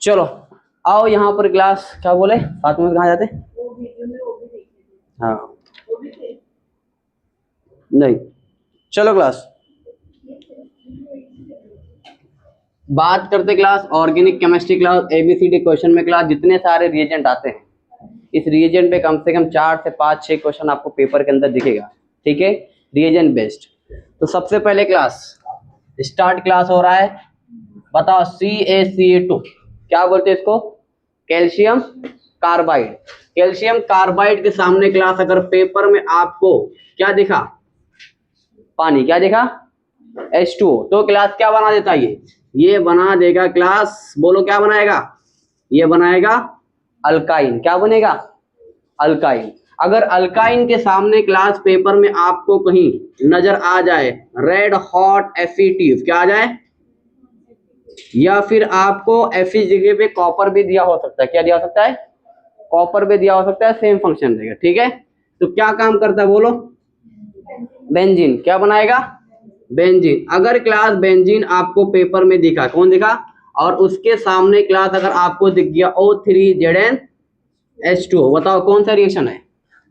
चलो आओ यहाँ पर क्लास, क्या बोले साथ में कहाँ जाते? हाँ नहीं, चलो क्लास बात करते class organic chemistry class ABCD question में क्लास जितने सारे रिएजेंट आते हैं इस रिएजेंट पे कम से कम 4 से 5 6 क्वेश्चन आपको पेपर के अंदर दिखेगा, ठीक है, रिएजेंट बेस्ड। तो सबसे पहले क्लास स्टार्ट क्लास हो रहा है, बताओ CaCa2 क्या बोलते हैं इसको? Calcium carbide. कैल्शियम कार्बाइड के सामने क्लास अगर पेपर में आपको क्या दिखा? पानी। क्या दिखा? H2O। तो क्लास क्या बना देता है ये बना देगा क्लास, बोलो क्या बनाएगा? ये बनाएगा अल्काइन। क्या बनेगा? अल्काइन। अगर अल्काइन के सामने क्लास पेपर में आपको कहीं नजर आ जाए रेड हॉट एफिटिव, क्या आ जाए? या फिर आपको एफी जगह पे कॉपर भी दिया हो सकता है। क्या दिया हो सकता है? कॉपर भी दिया हो सकता है, सेम फंक्शन देगा, ठीक है। तो क्या काम करता है बोलो? बेंजीन। क्या बनाएगा? बेंजीन। अगर क्लास बेंजीन आपको पेपर में दिखा, कौन दिखा? और उसके सामने क्लास अगर आपको दिख गया O3Zn H2O, बताओ कौन सा रिएक्शन है?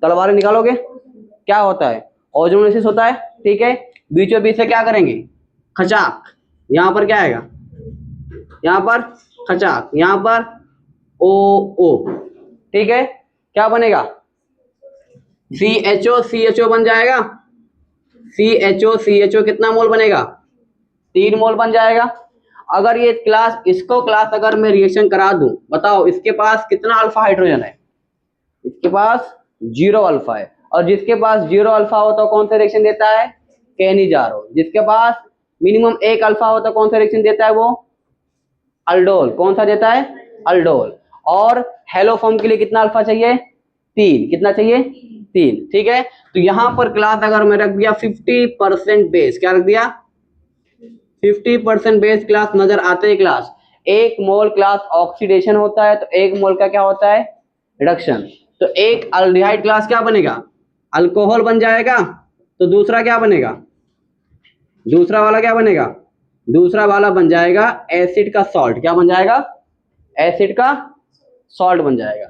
तलवारें निकालोगे? क्या होता है? ओजोनोलिसिस होता है, ठीक है। बीचों बीच से क्या करेंगे? खचाक। यहाँ पर क्या आएगा? यहाँ पर खचाक, यहाँ पर O, ठीक है। क्या बनेगा? CHO बन जाएगा। CHO कितना मोल बनेगा? 3 मोल बन जाएगा। अगर ये क्लास इसको क्लास अगर मैं रिएक्शन करा दूं, बताओ इसके पास कितना अल्फा हाइड्रोजन है? इसके पास 0 अल्फा है। और जिसके पास 0 अल्फा हो तो कौन सा रिएक्शन देता है? केनिजारो। जिसके पास मिनिमम 1 अल्फा हो तो कौन सा रिएक्शन देता है? वो अल्डोल। कौन सा देता है? अल्डोल। और हेलो फॉर्म के लिए कितना अल्फा चाहिए? 3। कितना चाहिए? 3, ठीक है। तो यहां पर क्लास अगर मैं रख दिया 50% बेस, क्या रख दिया? 50% बेस क्लास नजर आते हैं क्लास। 1 मोल क्लास ऑक्सीडेशन होता है तो 1 मोल का क्या होता है? रिडक्शन। तो एक अल्डिहाइड क्लास क्या बनेगा? अल्कोहल बन जाएगा। तो दूसरा क्या बनेगा? दूसरा वाला क्या बनेगा? दूसरा वाला बन जाएगा एसिड का सॉल्ट। क्या बन जाएगा? एसिड का सॉल्ट बन जाएगा।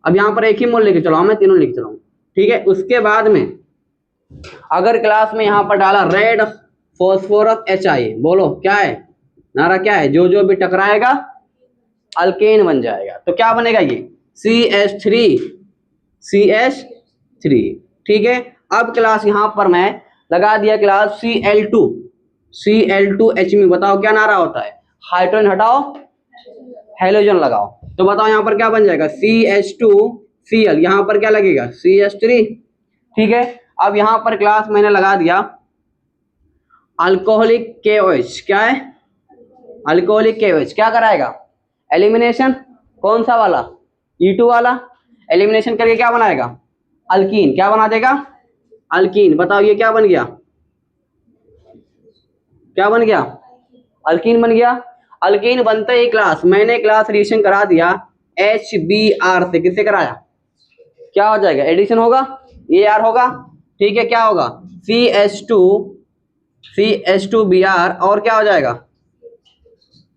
अब यहां पर एक ही मोल लेके चलो, मैं तीनों लेके चलाऊं, ठीक है। उसके बाद में अगर क्लास में यहां पर डाला रेड फॉस्फोरस HI, बोलो क्या है नारा? क्या है? जो जो भी टकराएगा अल्केन बन जाएगा। तो क्या बनेगा ये? CH3, ठीक है। अब क्लास यहां पर मैं लगा दिया क्लास Cl2H में, बताओ क्या नारा होता है? हाइड्रोजन हटाओ, हेलोजन लगाओ। तो बताओ यहां पर क्या बन जाएगा? CH2Cl। यहां पर क्या लगेगा? CH3, ठीक है। अब यहां पर क्लास मैंने लगा दिया अल्कोहलिक KOH। क्या है? अल्कोहलिक KOH क्या कराएगा? एलिमिनेशन। कौन सा वाला? E2 वाला। एलिमिनेशन करके क्या बनाएगा? अल्कीन। क्या बना देगा? अल्कीन। बताओ ये क्या बन गया? क्या बन गया? अल्कीन बन गया। अल्कीन बनते ही क्लास मैंने क्लास रिएक्शन करा दिया HBr से। किससे कराया? क्या हो जाएगा? एडिशन होगा, AR होगा, ठीक है। क्या होगा? CH2Br और क्या हो जाएगा?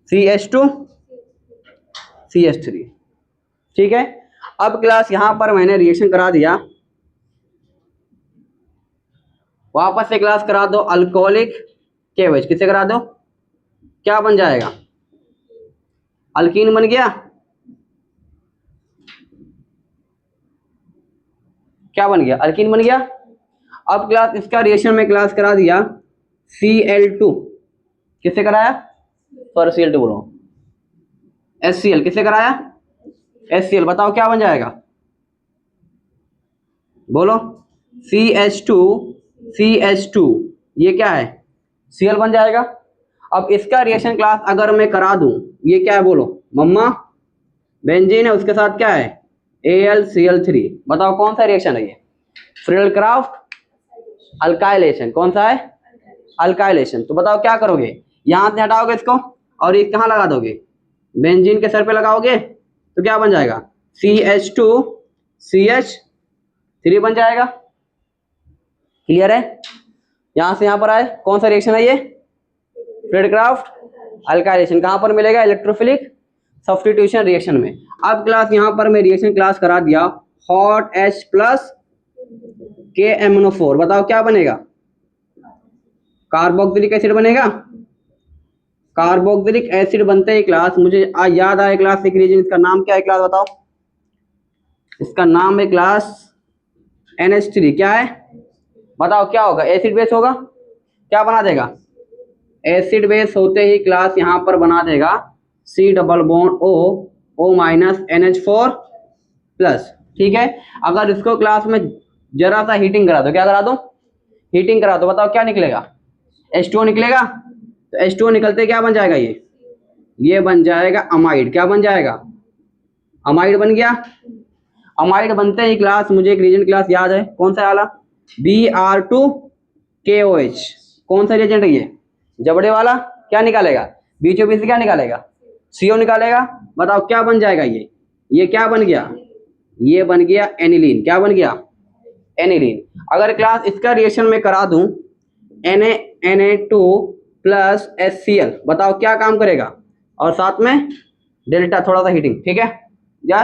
CH2CH3, ठीक है। अब क्लास यहां पर मैंने रिएक्शन करा दिया, वापस से क्लास करा दो अल्कोहलिक KOH। किससे करा दो? क्या बन जाएगा? अल्कीन बन गया। क्या बन गया? अल्कीन बन गया। अब क्लास इसका रिएक्शन में क्लास करा दिया Cl2। किससे कराया? सॉरी Cl2 बोलो, HCl। किससे कराया? HCl। बताओ क्या बन जाएगा? बोलो CH2CH2, ये क्या है? Cl बन जाएगा। अब इसका रिएक्शन क्लास अगर मैं करा दूं, ये क्या है बोलो? मम्मा बेंजीन है, उसके साथ क्या है? AlCl3। बताओ कौन सा रिएक्शन है ये? Friedel-craft alkylation. कौन सा है? अल्काइलेशन। तो बताओ क्या करोगे? यहां से हटाओगे इसको और ये कहां लगा दोगे? बेंजीन के सर पे लगाओगे तो क्या बन जाएगा? CH2CH3 बन जाएगा। क्लियर है? यहां से यहां पर आए, कौन सा रिएक्शन है ये? Friedel-craft alkylation. कहां पर मिलेगा? इलेक्ट्रोफिलिक सब्स्टिट्यूशन रिएक्शन में। अब क्लास यहाँ पर मैं रिएक्शन क्लास करा दिया हॉट H प्लस KMnO4, बताओ क्या बनेगा? कार्बोक्सिलिक एसिड बनेगा। कार्बोक्सिलिक एसिड बनते ही क्लास मुझे याद आया क्लास एक रीजन, इसका नाम क्या है क्लास बताओ? इसका नाम है क्लास NH3। क्या है बताओ क्या होगा? एसिड बेस होगा, क्या बना देगा? एसिड बेस होते ही क्लास यहाँ पर बना देगा C double bond O minus NH4 plus. ठीक है, अगर इसको क्लास में जरा सा हीटिंग करा दो, क्या करा दो? हीटिंग करा दो, बताओ क्या निकलेगा? H2O निकलेगा। तो H2O निकलते क्या बन जाएगा? ये बन जाएगा अमाइड। क्या बन जाएगा? अमाइड बन गया। अमाइड बनते ही क्लास मुझे एक रीजन क्लास याद है, कौन सा वाला? Br2KOH। कौन सा रिएजेंट है ये? जबड़े वाला। क्या निकालेगा? बीचों बीच से क्या निकालेगा? CO निकालेगा। बताओ क्या बन जाएगा? ये क्या बन गया? ये बन गया एनिलीन। क्या बन गया? एनिलीन। अगर क्लास इसका रिएक्शन में करा दूं Na2 प्लस HCl, बताओ क्या काम करेगा? और साथ में डेल्टा थोड़ा सा हीटिंग, ठीक है, या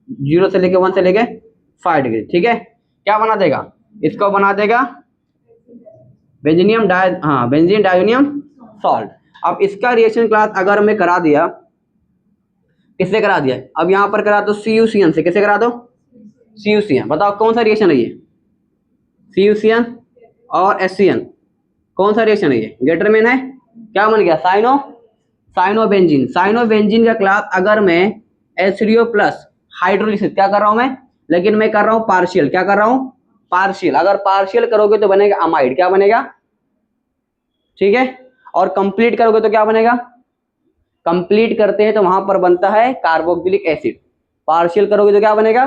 0 से लेके 1 से लेके 5 डिग्री, ठीक है। क्या बना देगा? इसको बना देगा बेंजीनियम बेंजीन डायोनियम सॉल्ट। अब इसका रिएक्शन क्लास अगर मैं करा दिया, किससे करा दिया? अब यहाँ पर करा दो CuCN से। किससे करा दो? CuCN। बताओ कौन सा रिएक्शन है ये? CuCN और HCN कौन सा रिएक्शन है ये? गेटरमैन है। क्या बन गया? साइनोबेंजीन। साइनोबेंजीन का क्लास अगर मैं H3O प्लस हाइड्रोलिसिस, क्या कर रहा हूं मैं? लेकिन मैं कर रहा हूं पार्शियल। क्या कर रहा हूं? पार्शियल। अगर पार्शियल करोगे तो बनेगा अमाइड। क्या बनेगा? ठीक है। और कंप्लीट करोगे तो क्या बनेगा? कंप्लीट करते हैं तो वहां पर बनता है कार्बोक्सिलिक एसिड। पार्शियल करोगे तो क्या बनेगा?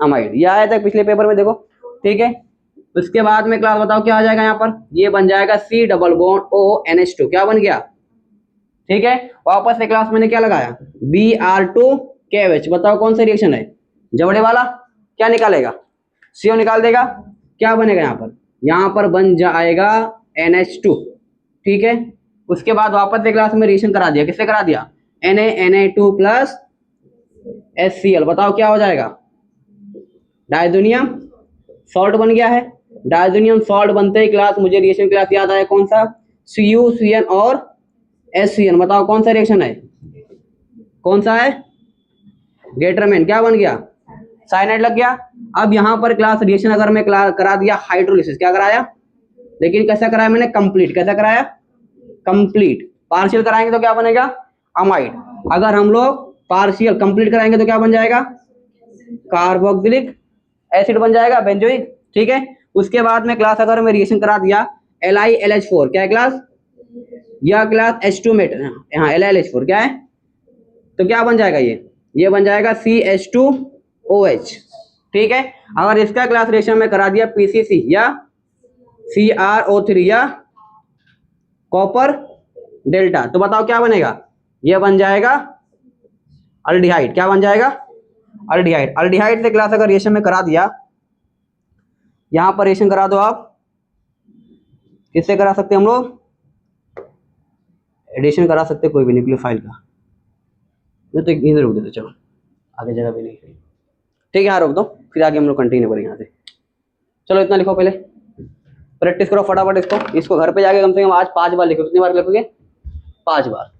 अमाइड। यह आया था पिछले पेपर में, देखो, ठीक है। उसके बाद में क्लास बताओ क्या आ जाएगा यहाँ पर? ये बन जाएगा C डबल बॉन्ड ONH2। क्या बन गया? ठीक है। वापस से क्लास मैंने क्या लगाया? Br2KOH। बताओ कौन सा रिएक्शन है? जबड़े वाला। क्या निकालेगा? CO निकाल देगा। क्या बनेगा यहाँ पर? यहाँ पर बन जाएगा NH2। ठीक है। उसके बाद वापस से क्लास में रिएक्शन करा दिया। किससे करा दिया? Na2 plus HCl। बताओ क्या हो जाएगा? डायजोनियम सॉल्ट बन गया है। डायजोनियम सॉल्ट बनते ही क्लास मुझे रिएक्शन क्लास याद आया, कौन सा? CuCN और HCN। बताओ कौन सा रिएक्शन है? कौन सा है? गेटरमैन। क्या बन गया? साइनाइड लग गया। अब यहाँ पर क्लास रिएक्शन अगर मैं करा दिया हाइड्रोलिसिस, क्या कराया? लेकिन कैसा कराया मैंने? कंप्लीट। कैसा कराया? कंप्लीट। पार्शियल कराएंगे तो क्या बनेगा? अमाइड। अगर हम लोग पार्शियल कंप्लीट कराएंगे तो क्या बन जाएगा? कार्बोक्सिलिक एसिड बन जाएगा, बेंजोइक। ठीक है। उसके बाद में क्लास अगर मैं रिएक्शन करा दिया LiLH4, क्या है क्लास? यह क्लास H2 में यहाँ LiLH4 क्या है? तो क्या बन जाएगा? ये बन जाएगा CH2OH। ठीक है। अगर इसका क्लास रिएक्शन में करा दिया PCC या CrO3 या कॉपर डेल्टा, तो बताओ क्या बनेगा? ये बन जाएगा अल्डिहाइड। क्या बन जाएगा? अल्डिहाइड। अल्डिहाइड से क्लास अगर रिएक्शन में करा दिया, यहां पर रिएक्शन करा दो आप। किससे करा सकते हम लोग? एडिशन करा सकते कोई भी न्यूक्लियोफाइल का। मैं तो इधर रुक देते, चलो आगे जगह भी नहीं है। ठीक है, यहाँ रोक दो, फिर आगे हम लोग कंटिन्यू करेंगे यहाँ से। चलो इतना लिखो, पहले प्रैक्टिस करो फटाफट इसको घर पे जाके कम से कम आज 5 बार लिखो। कितनी बार लिखोगे? 5 बार।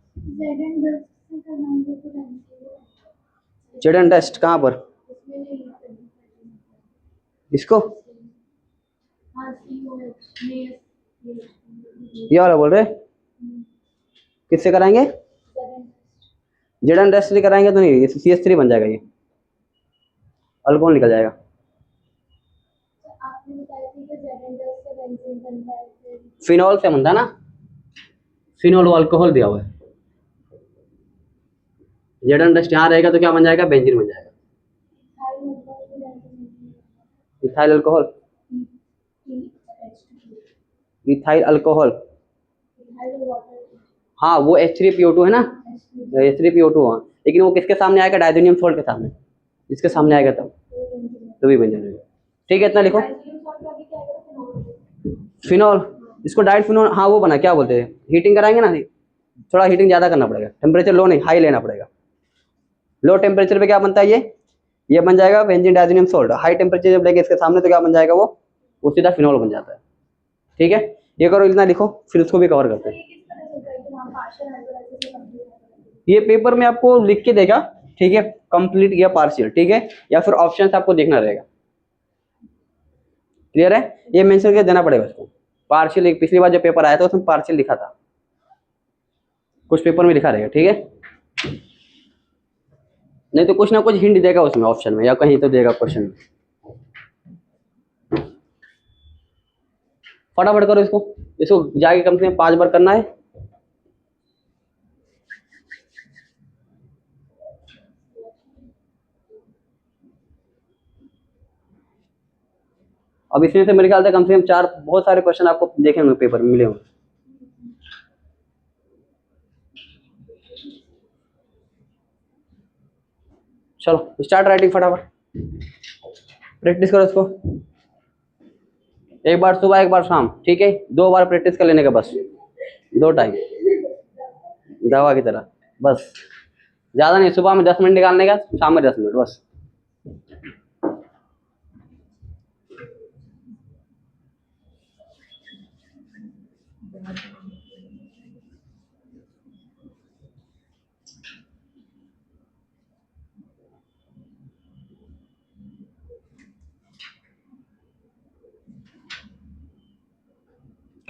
जेडन टेस्ट कहाँ पर? इसको ये वाला बोल रहे? किससे कराएंगे? जेडन टेस्ट से कराएंगे तो नहीं, CH3 बन जाएगा, ये अल्कोहल निकल जाएगा। फिनॉल से बनता है ना, फिनॉल अल्कोहल दिया हुआ है। जेडन टेस्ट यहाँ रहेगा तो क्या बन जाएगा? बेंजीन बन जाएगा। Ethyl alcohol, ethyl alcohol. हाँ वो H3PO2 है ना, H3PO2। हाँ, लेकिन वो किसके सामने आएगा? डायजोनियम सॉल्ट के सामने। इसके सामने आएगा तब भी बन जाएगा। ठीक है, इतना लिखो। फिनॉल, इसको डाइट फिनॉल, हाँ वो बना, क्या बोलते हैं, हीटिंग कराएंगे ना, थोड़ा हीटिंग ज़्यादा करना पड़ेगा, टेम्परेचर लो नहीं हाई लेना पड़ेगा। लो टेम्परेचर पे क्या बनता है, ये बन जाएगा बेंजीन डाइज़ोनियम सॉल्ट। हाई टेम्परेचर जब लेंगे इसके सामने तो क्या बन जाएगा, वो सीधा फिनॉल बन जाता है। ठीक है, ये करो, इतना लिखो, फिर उसको भी कवर करते हैं। ये पेपर में आपको लिख के देगा, ठीक है, कंप्लीट या पार्शियल, ठीक है, या फिर ऑप्शन आपको देखना रहेगा। क्लियर है, ये मेंशन करके देना पड़ेगा उसको। पार्शियल, एक पिछली बार जब पेपर आया था उसमें पार्शियल लिखा था, कुछ पेपर में लिखा रहेगा, ठीक है, नहीं तो कुछ ना कुछ हिंट देगा उसमें ऑप्शन में, या कहीं तो देगा क्वेश्चन में। फटाफट करो इसको, इसको जाके कम से कम 5 बार करना है। अब इसमें से मेरे ख्याल से कम 4 बहुत सारे क्वेश्चन आपको देखे होंगे, पेपर में मिले होंगे। चलो स्टार्ट राइटिंग, फटाफट प्रैक्टिस करो इसको, एक बार सुबह एक बार शाम, ठीक है, 2 बार प्रैक्टिस कर लेने का बस, 2 टाइम, दवा की तरह, बस ज्यादा नहीं, सुबह में 10 मिनट निकालने का, शाम में 10 मिनट बस।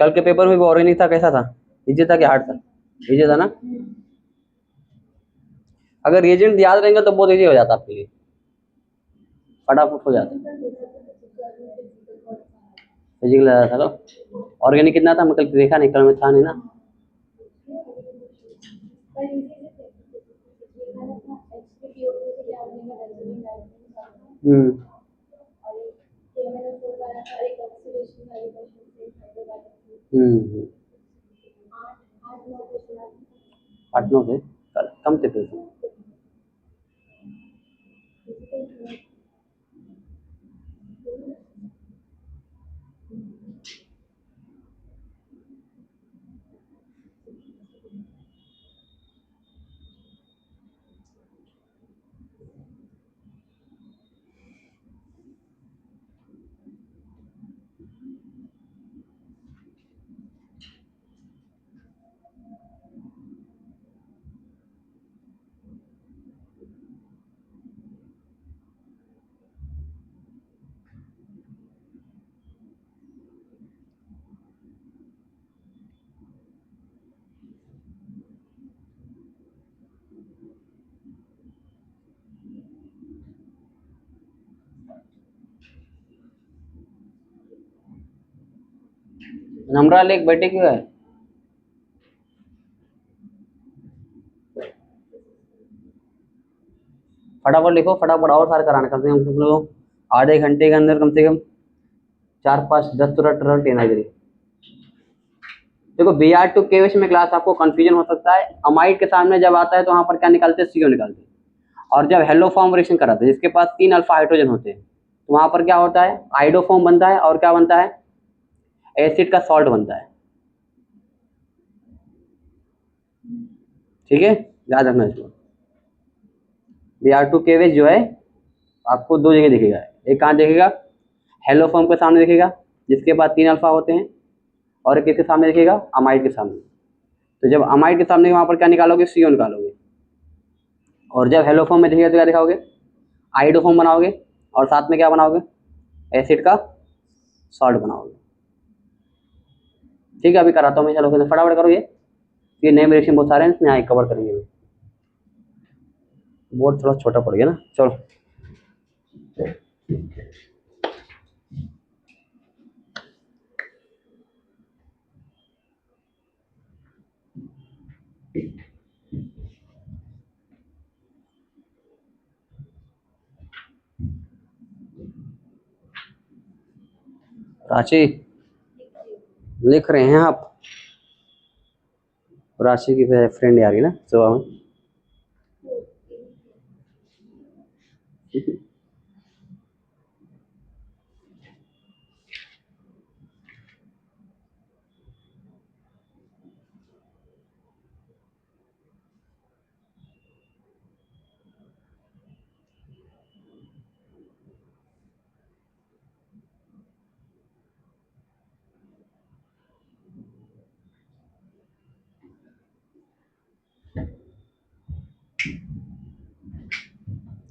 कल के पेपर में भी ऑर्गेनिक था, कैसा था, इजी था कि हार्ड था? इजी था ना? अगर रिएजेंट याद रहेंगे तो बहुत इजी हो जाता आपके लिए, फटाफट हो जाता। फिजिकल था तो ऑर्गेनिक कितना था, मैं कल देखा नहीं, कल में था नहीं ना। हम्म हम्म 8-9 थे, कम थे फिर। नमरा लेक बैठे क्यों है? फटाफट लिखो, फटाफट, और सारे कराने, कम से कम तुम लोग आधे घंटे के अंदर कम से कम 4-5-10 तो रट रट लेना करिए। देखो Br2 केवेश में क्लास आपको कंफ्यूजन हो सकता है, अमाइड के सामने जब आता है तो वहां पर क्या निकालते हैं, CO निकालते हैं। और जब हेलो फॉर्म रिएक्शन कराते हैं जिसके पास 3 अल्फा हाइड्रोजन होते हैं, तो वहां पर क्या होता है, आइडो फॉर्म बनता है, और क्या बनता है, एसिड का सॉल्ट बनता है। ठीक है, याद रखना इसको। Br2 केवेश जो है आपको 2 जगह दिखेगा, एक कहाँ दिखेगा, हेलो फॉर्म के सामने दिखेगा जिसके पास 3 अल्फा होते हैं, और एक किसके सामने दिखेगा, अमाइड के सामने। तो जब अमाइड के सामने वहां पर क्या निकालोगे, CO निकालोगे, और जब हेलो फॉर्म में दिखेगा तो क्या दिखाओगे, आइडो फॉर्म बनाओगे, और साथ में क्या बनाओगे, एसिड का सॉल्ट बनाओगे। ठीक है, अभी कराता हूँ मैं, चलो फटाफट करो ये नए रिएक्शन बहुत सारे हैं, इसमें आए कवर करेंगे अभी, बोर्ड थोड़ा छोटा पड़ गया ना, चलो। राशि लिख रहे हैं आप, राशि की फ्रेंड आ रही ना सुबह में।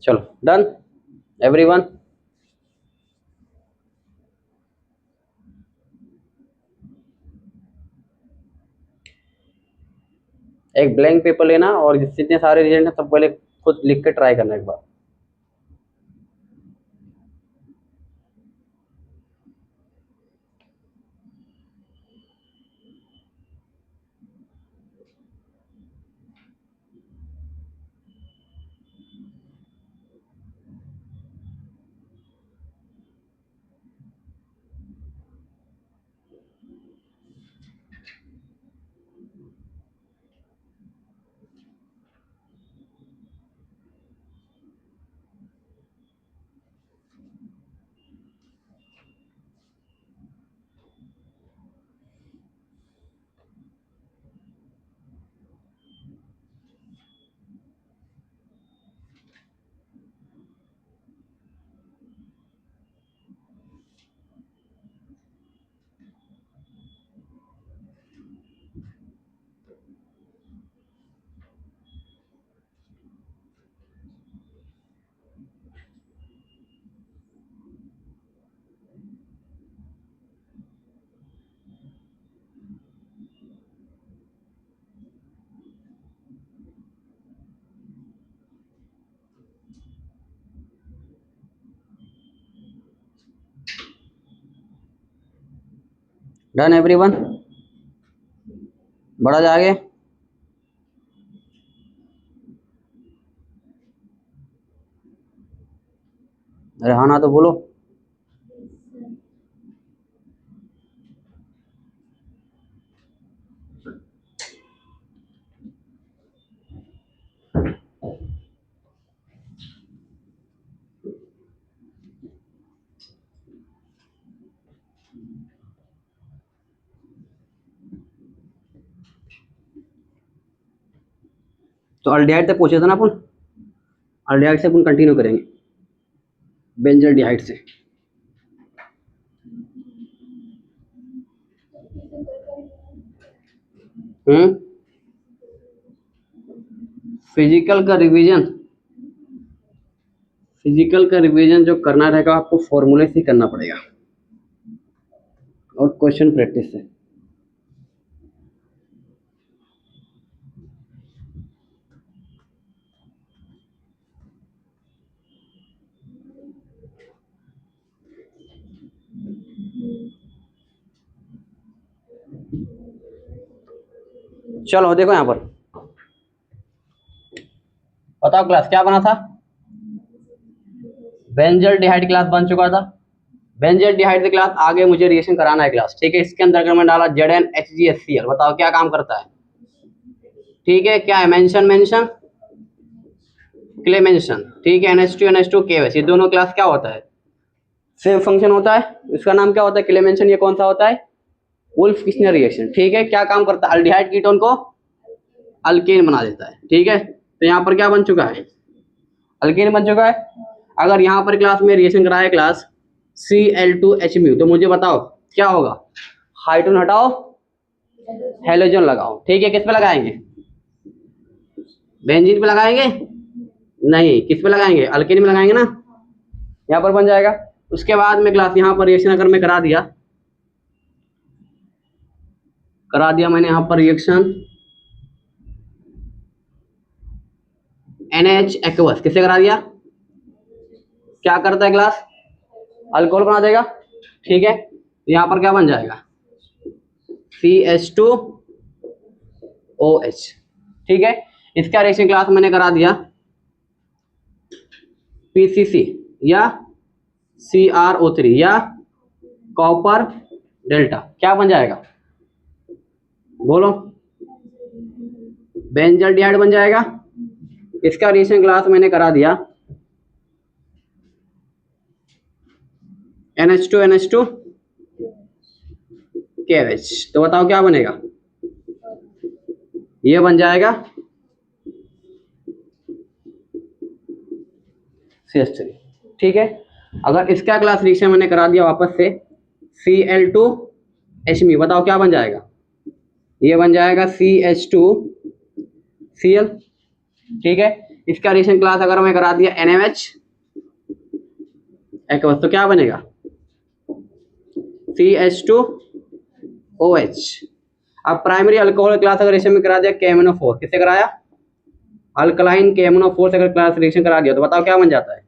चलो डन एवरीवन। एक ब्लैंक पेपर लेना और जितने सारे रिजल्ट हैं सब पहले खुद लिख के ट्राई करना एक बार। डन एवरीवन, बढ़ा जा आगे। अरे हाँ ना तो बोलो। तो अल्डिहाइड तक पहुंचे थे ना अपन, अल्डिहाइड से अपन कंटिन्यू करेंगे बेंजल डिहाइड से। फिजिकल का रिवीजन, फिजिकल का रिवीजन जो करना रहेगा आपको फॉर्मूले से करना पड़ेगा और क्वेश्चन प्रैक्टिस से। चलो देखो यहां पर, बताओ क्लास क्या बना था, बेंजल डिहाइड क्लास बन चुका था। बेंजल डिहाइड से क्लास आगे मुझे रिएक्शन कराना है क्लास, ठीक है। इसके अंदर अगर मैं डाला ZnHgHCl, बताओ क्या काम करता है, ठीक है। क्या है, मेंशन मेंशन क्लेमेंशन, ठीक है। NH2 KOH, ये दोनों क्लास क्या होता है, सेम फंक्शन होता है। इसका नाम क्या होता है, क्लेमेंशन। ये कौन सा होता है, वुल्फ किस्नर रिएक्शन, ठीक है। क्या काम करता है, अल्डिहाइड कीटोन को अल्केन बना देता है, ठीक है। तो यहाँ पर क्या बन चुका है, अल्केन बन चुका है। अगर यहाँ पर क्लास में रिएक्शन कराए क्लास Cl2H, तो मुझे बताओ क्या होगा, हाइड्रोजन हटाओ हेलोजन लगाओ, ठीक है। किस पे लगाएंगे, बेंजीन पे लगाएंगे, नहीं, किस पे लगाएंगे, अल्केन में लगाएंगे ना। यहाँ पर बन जाएगा। उसके बाद में क्लास यहाँ पर रिएक्शन अगर मैं करा दिया मैंने यहाँ पर रिएक्शन NH एक्वस, किससे करा दिया, क्या करता है क्लास, अल्कोहल बना देगा, ठीक है। तो यहाँ पर क्या बन जाएगा, CH2OH, ठीक है। इसका रिएक्शन क्लास मैंने करा दिया PCC या CrO3 या कॉपर डेल्टा, क्या बन जाएगा, बोलो, बेंजल डिहाइड बन जाएगा। इसका रिएक्शन क्लास मैंने करा दिया NH2 KOH, तो बताओ क्या बनेगा, ये बन जाएगा CH3, ठीक है। अगर इसका क्लास रिएक्शन मैंने करा दिया वापस से Cl2H, बताओ क्या बन जाएगा, ये बन जाएगा CH2Cl, ठीक है। इसका रिएक्शन क्लास अगर मैं करा दिया NaOH एक्वस तो क्या बनेगा CH2OH। अब प्राइमरी अल्कोहल क्लास अगर रिएक्शन में करा दिया KMnO4, किससे कराया अल्कलाइन KMnO4 से अगर क्लास रिएक्शन करा दिया तो बताओ क्या बन जाता है,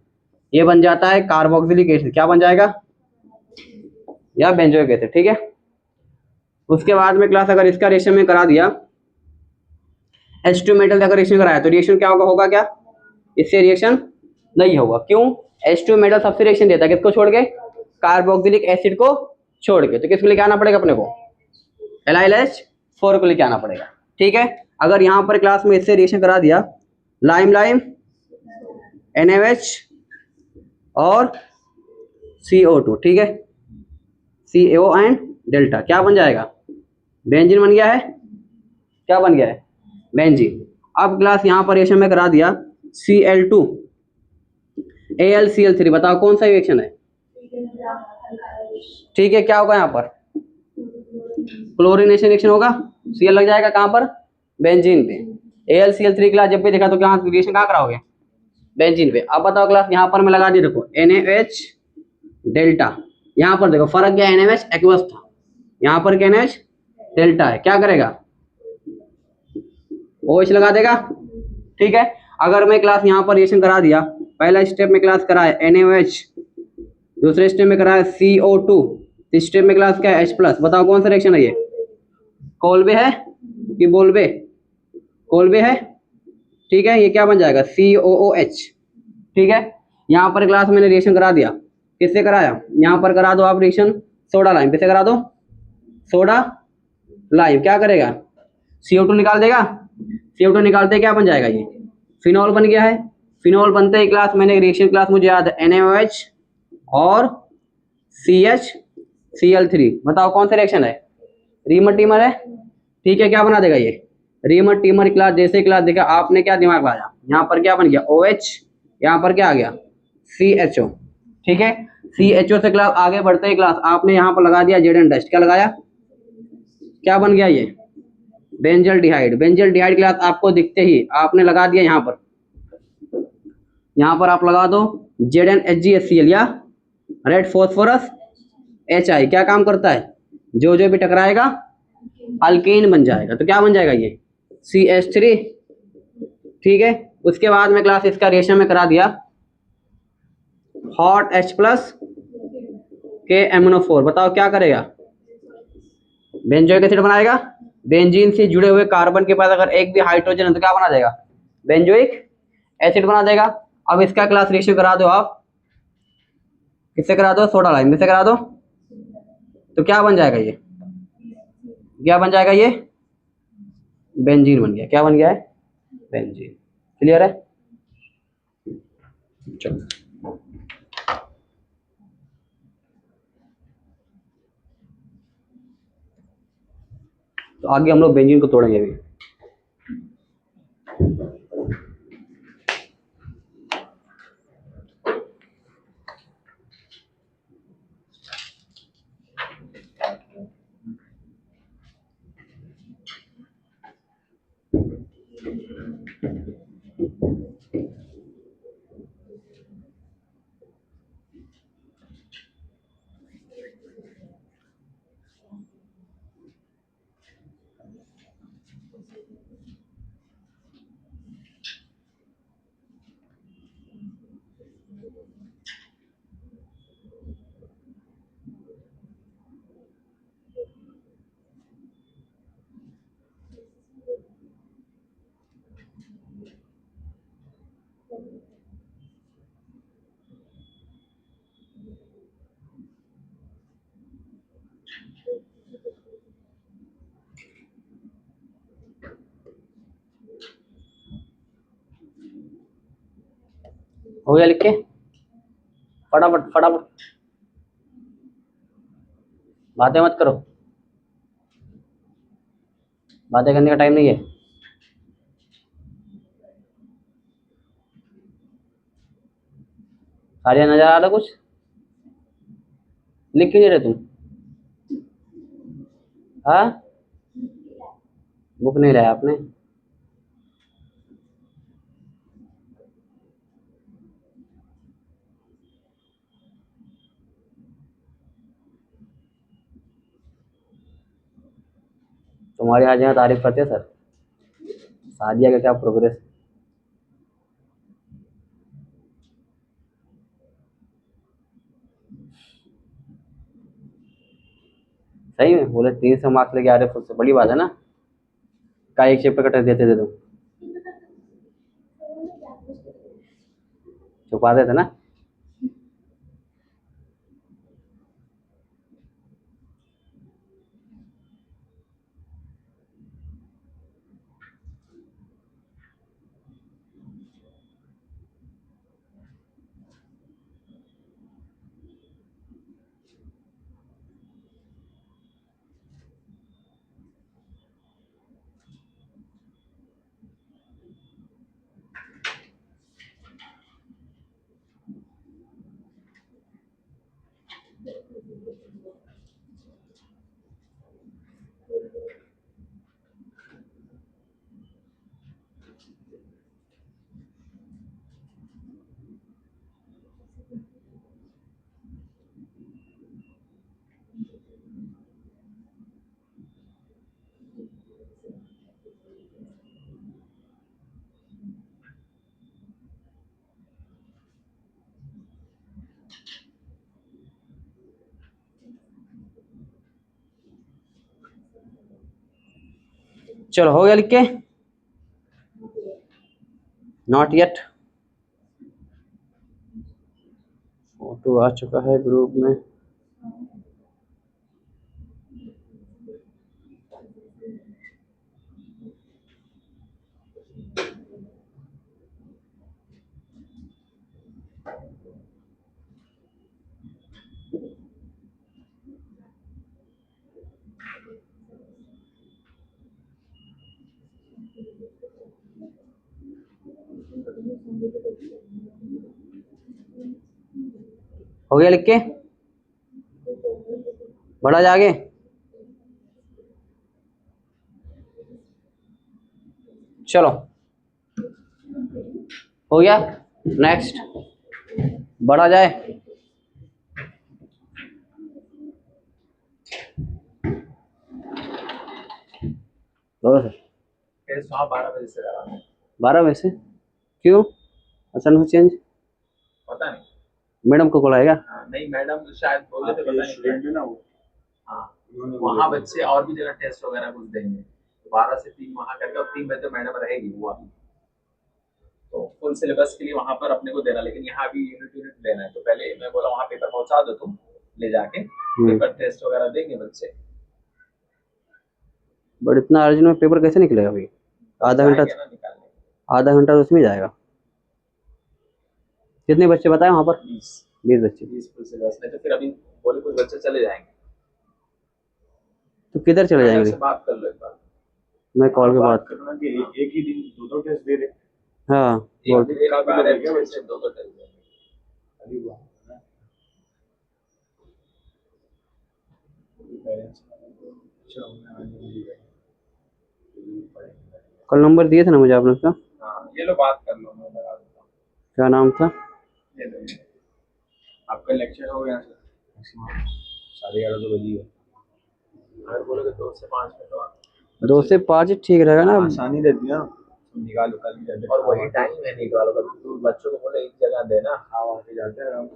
ये बन जाता है कार्बोक्सिलिक एसिड। क्या बन जाएगा या बेंजोइक एसिड, ठीक है। उसके बाद में क्लास अगर इसका रिएक्शन में करा दिया H2 मेटल अगर रिएक्शन कराया तो रिएक्शन क्या होगा क्या, इससे रिएक्शन नहीं होगा। क्यों, H2 मेटल सबसे रिएक्शन देता है किसको छोड़ के, कार्बोक्सिलिक एसिड को छोड़ के। तो किसको लेके आना पड़ेगा अपने को, LiLH4 को लेके आना पड़ेगा, ठीक है। अगर यहाँ पर क्लास में इससे रिएक्शन करा दिया लाइम NaOH और CO2, ठीक है, CO एंड डेल्टा, क्या बन जाएगा बेंजीन बन गया है। क्या बन गया है बेंजीन। अब क्लास यहाँ पर रिएक्शन में करा दिया Cl2 AlCl3, बताओ कौन सा रिएक्शन है, ठीक है। क्या होगा यहाँ पर क्लोरीनेशन रिएक्शन होगा, Cl लग जाएगा कहाँ पर बेंजीन पे। AlCl3 क्लास जब भी देखा तो क्या रिएक्शन कहाँ कराओगे बेंजीन पे। अब बताओ क्लास यहाँ पर मैं लगा दी, देखो NaOH डेल्टा, यहाँ पर देखो फर्क क्या NaOH एक्वस था, यहाँ पर क्या NaOH डेल्टा है, क्या करेगा OH लगा देगा, ठीक है। अगर मैं क्लास यहाँ पर रिएक्शन करा दिया, पहला स्टेप में क्लास करा है NaOH, दूसरे स्टेप में करा है CO2, तीसरे स्टेप में क्लास क्या है H+, बताओ कौन सा रिएक्शन है ये, कोल्बे है कि बोल्बे, कोल्बे है, ठीक है। ये क्या बन जाएगा COOH, ठीक है। यहाँ पर क्लास मैंने रिएक्शन करा दिया, किससे कराया, यहाँ पर करा दो आप रिएक्शन सोडा लाइम, किससे करा दो सोडा लाइम, क्या करेगा CO2 निकाल देगा, CO2 निकालते क्या बन जाएगा ये फिनॉल बन गया है। फिनॉल बनते ही क्लास मैंने रिएक्शन क्लास मुझे याद है NaOH और CH बताओ कौन सा रिएक्शन है रीमर टीमर है, ठीक है। क्या बना देगा ये रीमर टीमर क्लास, जैसे क्लास देखा आपने क्या दिमाग लगाया, यहाँ पर क्या बन गया OH, यहाँ पर क्या आ गया CHO, ठीक है। CHO से क्लास आगे बढ़ते ही क्लास आपने यहाँ पर लगा दिया जेडन डस्ट, क्या लगाया, क्या बन गया ये बेंजल डिहाइड। बेंजल डिहाइड क्लास आपको दिखते ही आपने लगा दिया यहाँ पर आप लगा दो ZnHgHCl या रेड फॉस्फोरस HI, क्या काम करता है जो भी टकराएगा अल्केन बन जाएगा, तो क्या बन जाएगा ये CH3, ठीक है। उसके बाद में क्लास इसका रिएक्शन में करा दिया हॉट H+ KMnO4, बताओ क्या करेगा बेंजोइक एसिड बनाएगा। बेंजीन से जुड़े हुए कार्बन के पास अगर एक भी हाइड्रोजन है तो क्या बना देगा बेंजोइक एसिड बना देगा। अब इसका क्लास रिएक्शन करा दो आप, किससे करा दो सोडा लाइम से करा दो, तो क्या बन जाएगा ये, क्या बन जाएगा ये बेंजीन बन गया, क्या बन गया है बेंजीन। क्लियर है, चलो तो आगे हम लोग बेंजीन को तोड़ेंगे अभी। हो गया लिख के, फटाफट फटाफट, बातें मत करो, बातें करने का टाइम नहीं है। सारिया नजर आ रहा कुछ, लिख क्यों नहीं रहे तुम, हाँ बुक नहीं लाया आपने, तुम्हारे यहाँ जहाँ तारीफ करते हैं सर, सादिया का क्या प्रोग्रेस? सही में बोले 300 मार्क्स लेके आ रहे, सबसे बड़ी बात है ना। का एक चैप्टर का टेस्ट देते थे तुम, छुपा देते ना। चलो हो गया लिख के? Not yet. फोटो आ चुका है ग्रुप में। हो गया लिख के? बढ़ा जागे? चलो हो गया। नेक्स्ट बढ़ा जाए? बोलो सर। 12 बजे से करा है। 12 बजे से क्यों अचानक चेंज? पता नहीं, मैडम को बुलाएगा? नहीं मैडम शायद बोले थे, पता नहीं ना वो। हाँ, वहाँ बच्चे और भी जगह टेस्ट वगैरह कुछ देंगे, 12 से 3 वहाँ करके, और 3 बजे तो मैडम रहेगी वो अभी। तो फुल सिलेबस के लिए वहाँ पर अपने को देना, लेकिन यहाँ भी यूनिट देना है। तो पहले मैं बोला वहाँ पेपर पहुँचा दो तुम, ले जाके पेपर टेस्ट वगैरह देंगे बच्चे। बट इतना अर्जेंट में पेपर कैसे निकलेगा भाई? आधा घंटा, आधा घंटा तो उसमें जाएगा। कितने बच्चे बताए वहाँ पर? 20 बच्चे। 20 फुल सिलेबस में, तो फिर अभी बोले कुछ बच्चे चले जाएंगे। तो किधर चले जाएंगे? बात कर लो एक बार, मैं कॉल पे बात करना कि एक ही दिन 2 टेस्ट दे रहे। हाँ बोल दो टेस्ट। कल नंबर दिए थे ना मुझे आपने उसका? हाँ, ये लो बात कर लो, मैं लगा देता हूँ। क्या नाम था? ये लो, आपका लेक्चर हो गया सर, 11:30 तो बजी है। अगर बोलोगे 2 से 5 मिनट, 2 से 5 ठीक रहेगा ना? आसानी रहती है ना, निकालो कल। और वही टाइम है निकालो, तो बच्चों को बोले एक जगह देना, हाँ वहाँ पे जाते हैं आराम से।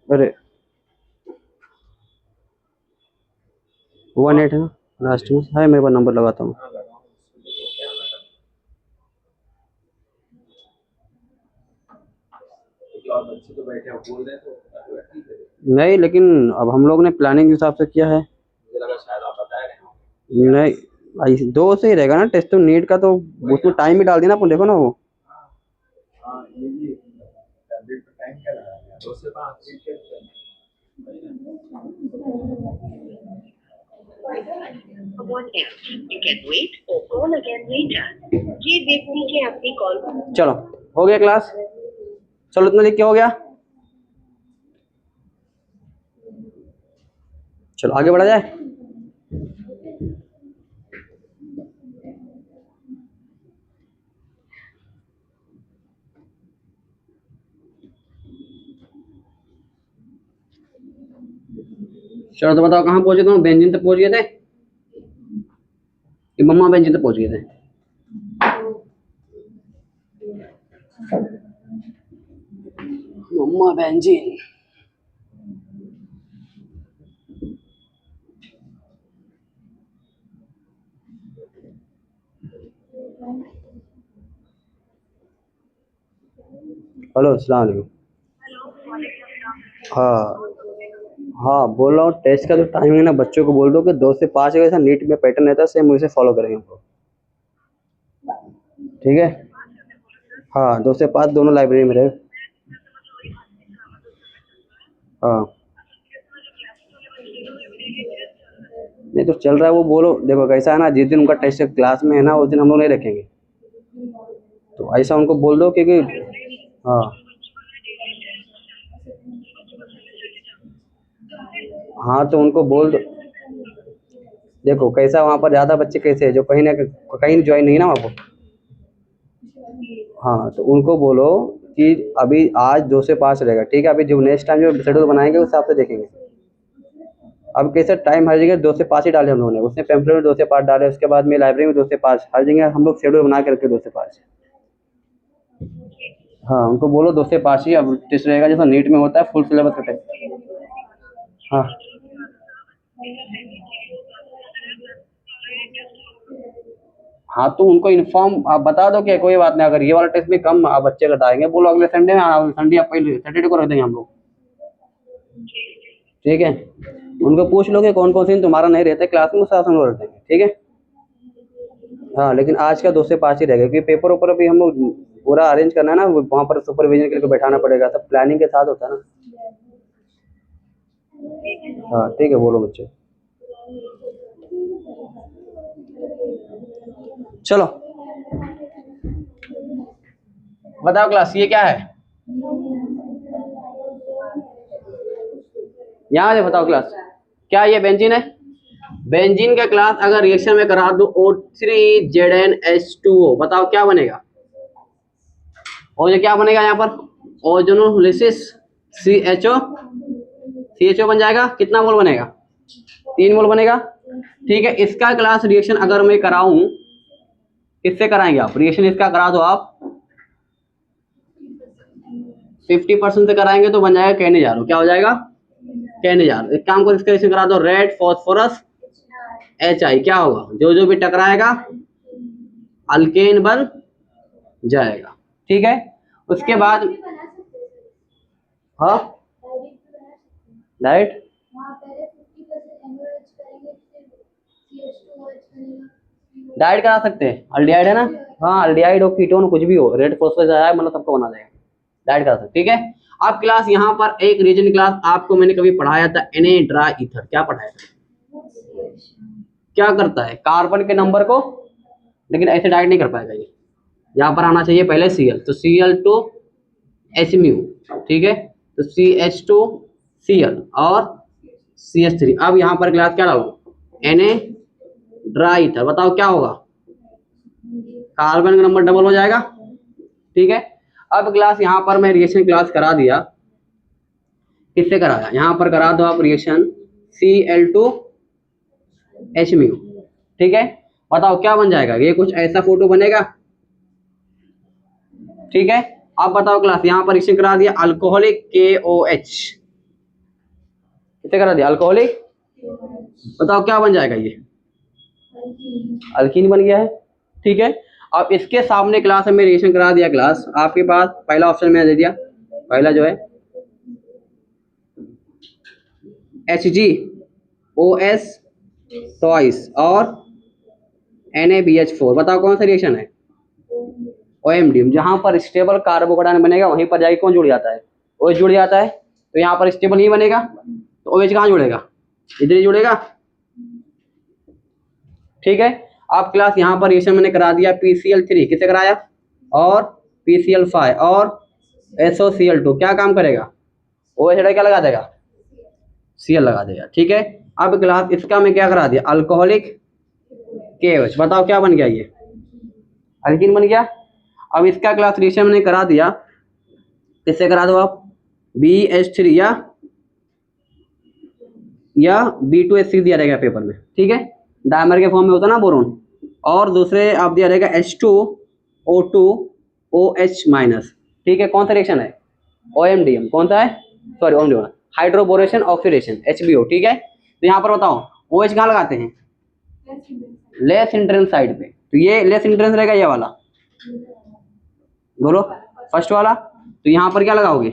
अरे 18 है ना लास्ट में? है मेरे पास नंबर, लगाता हूँ। और बच्चे तो बैठे हैं बोल रहे हैं, तो नहीं, लेकिन अब हम लोग ने प्लानिंग के हिसाब से किया है। मुझे लगा शायद आप बता रहे हो। नहीं 2 से ही रहेगा ना टेस्ट, तो नीट का तो उसमें टाइम भी डाल दिया ना अपन, देखो ना वो। हाँ ये भी टैबलेट का टाइम क्या लगा है? 2 से 5। You can wait or call again later. ये देख लीजिए अपनी कॉल। चलो हो गया क्लास? चलो इतना लिख के हो गया? चलो आगे बढ़ा जाए। चलो तो बताओ कहाँ पहुंचे तुम? बेंजीन तक पहुंच गए थे? मम्मा बेंजीन तक पहुंच गए थे। मम्मा बेंजीन। हेलो, अस्सलाम वालेकुम। हाँ हाँ, बोल रहा हूँ टेस्ट का जो टाइम है ना, बच्चों को बोल दो कि 2 से 5 जैसा नीट में पैटर्न रहता है, सेम वैसे फॉलो करेंगे हम लोग, ठीक है। हाँ, 2 से 5 दोनों लाइब्रेरी में रहे। हाँ, नहीं तो चल रहा है वो बोलो। देखो कैसा है ना, जिस दिन उनका टेस्ट क्लास में है ना, उस दिन हम लोग नहीं रखेंगे, तो ऐसा उनको बोल दो क्योंकि हाँ हाँ, तो उनको बोल दो। देखो कैसा वहाँ पर ज़्यादा बच्चे कैसे हैं जो कहीं ना कहीं ज्वाइन नहीं ना वहाँ पर। हाँ, तो उनको बोलो कि अभी आज 2 से 5 रहेगा, ठीक है। अभी जो नेक्स्ट टाइम जो शेड्यूल बनाएंगे उस हिसाब से देखेंगे। अब कैसे टाइम हर जगह 2 से 5 ही डाले हम लोगों ने, उसने पैम्फलेट में 2 से 5 डाले, उसके बाद में लाइब्रेरी में 2 से 5, हर जगह हम लोग शेड्यूल बना के रखे 2 से 5। हाँ, उनको बोलो 2 से 5 ही अब टेस्ट रहेगा, जैसा नीट में होता है फुल सिलेबस का टेस्ट। हाँ हाँ, तो उनको इन्फॉर्म आप बता दो कि कोई बात नहीं, अगर ये वाला टेस्ट भी कम आप बच्चे बताएंगे, बोलो अगले संडे में, संडे या पहले सैटरडे को रख देंगे हम लोग, ठीक है। उनको पूछ लो कि कौन कौन सी तुम्हारा नहीं रहता क्लास में, उस हिसाब से हम लोग रख देंगे, ठीक है। हाँ, लेकिन आज का 2 से 5 ही रहेगा, क्योंकि पेपर ऊपर अभी हम लोग पूरा अरेंज करना है ना, वहाँ पर सुपरविजन के लिए बैठाना पड़ेगा, सब प्लानिंग के साथ होता है ना। हाँ ठीक है, बोलो बच्चे। चलो बताओ क्लास, ये क्या है? यहाँ से बताओ क्लास, क्या ये बेंजीन है? बेंजीन का क्लास अगर रिएक्शन में करा दो O3ZnH2O, बताओ क्या बनेगा? और ये क्या बनेगा यहाँ पर? ओजोनोलिसिस CHO बन जाएगा। कितना मोल बनेगा? 3 मोल बनेगा, ठीक है। इसका क्लास रिएक्शन अगर मैं कराऊं, किससे कराएंगे आप रिएक्शन? इसका करा दो आप 50% से कराएंगे तो बन जाएगा कैनेजारो। क्या हो जाएगा? कैनेजारो। एक काम करो, इसका रिएक्शन करा दो रेड फॉस्फोरस HI, क्या होगा? जो जो भी टकराएगा अल्केन बन जाएगा, ठीक है। उसके बाद हाँ डाइट डाइट करा सकते हैं, अल्डिहाइड है ना। हाँ, अल्डिहाइड हो, कीटोन, कुछ भी हो, रेड फॉस्फोरस आया मतलब सबको बना देगा, डाइट करा सकते, ठीक है। अब क्लास यहाँ पर एक रीजन क्लास आपको मैंने कभी पढ़ाया था, Na ड्राई ईथर। क्या पढ़ाया था? क्या करता है? कार्बन के नंबर को, लेकिन ऐसे डाइट नहीं कर पाएगा ये। यहाँ पर आना चाहिए पहले Cl, तो Cl2H-, ठीक है। तो CH2Cl और CH3। अब यहाँ पर क्लास क्या डालो? Na dry ether. बताओ क्या होगा? कार्बन का नंबर डबल हो जाएगा, ठीक है। अब क्लास यहाँ पर मैं रिएक्शन क्लास करा दिया, किससे कराया? यहाँ पर करा दो आप रिएक्शन Cl2H-, ठीक है। बताओ क्या बन जाएगा? ये कुछ ऐसा फोटो बनेगा, ठीक है। अब बताओ क्लास, यहाँ पर रिएक्शन करा दिया अल्कोहलिक KOH, किससे करा दिया? अल्कोहलिक। बताओ क्या बन जाएगा? ये अल्कीन बन गया है, ठीक है। अब इसके सामने क्लास में रिएक्शन करा दिया क्लास, आपके पास पहला ऑप्शन मैंने दे दिया, पहला जो है HgOS ट्वाइस और NaBH4। बताओ कौन सा रिएक्शन है? OMD। जहां पर स्टेबल कार्बोकेटायन बनेगा वहीं पर जाके कौन जुड़ जाता है? OH जुड़ जाता है, तो यहाँ पर स्टेबल नहीं बनेगा, तो OH कहाँ जुड़ेगा? इधर ही जुड़ेगा, ठीक है। आप क्लास यहाँ पर रिएक्शन मैंने करा दिया PCl3, किससे कराया? और PCl5 और SOCl2। क्या काम करेगा? OH क्या लगा देगा? Cl लगा देगा, ठीक है। अब क्लास इसका मैं क्या करा दिया? Alcoholic KOH। बताओ क्या बन गया? ये अल्कीन बन गया। अब इसका क्लास रिएक्शन मैंने करा दिया, किससे करा दो आप? BH3 या B2H6 दिया रहेगा पेपर में, ठीक है। डायमर के फॉर्म में होता है ना बोरोन, और दूसरे आप दिया रहेगा H2O2OH-। ठीक है, कौन सा रिएक्शन है? OMDM। कौन सा है? Sorry OMDM, hydroboration oxidation, HBO। ठीक है, तो यहाँ पर बताओ OH कहाँ लगाते हैं? लेस इंट्रेंस साइड पे। तो ये लेस इंट्रेंस रहेगा ये वाला, बोलो फर्स्ट वाला। तो यहाँ पर क्या लगाओगे?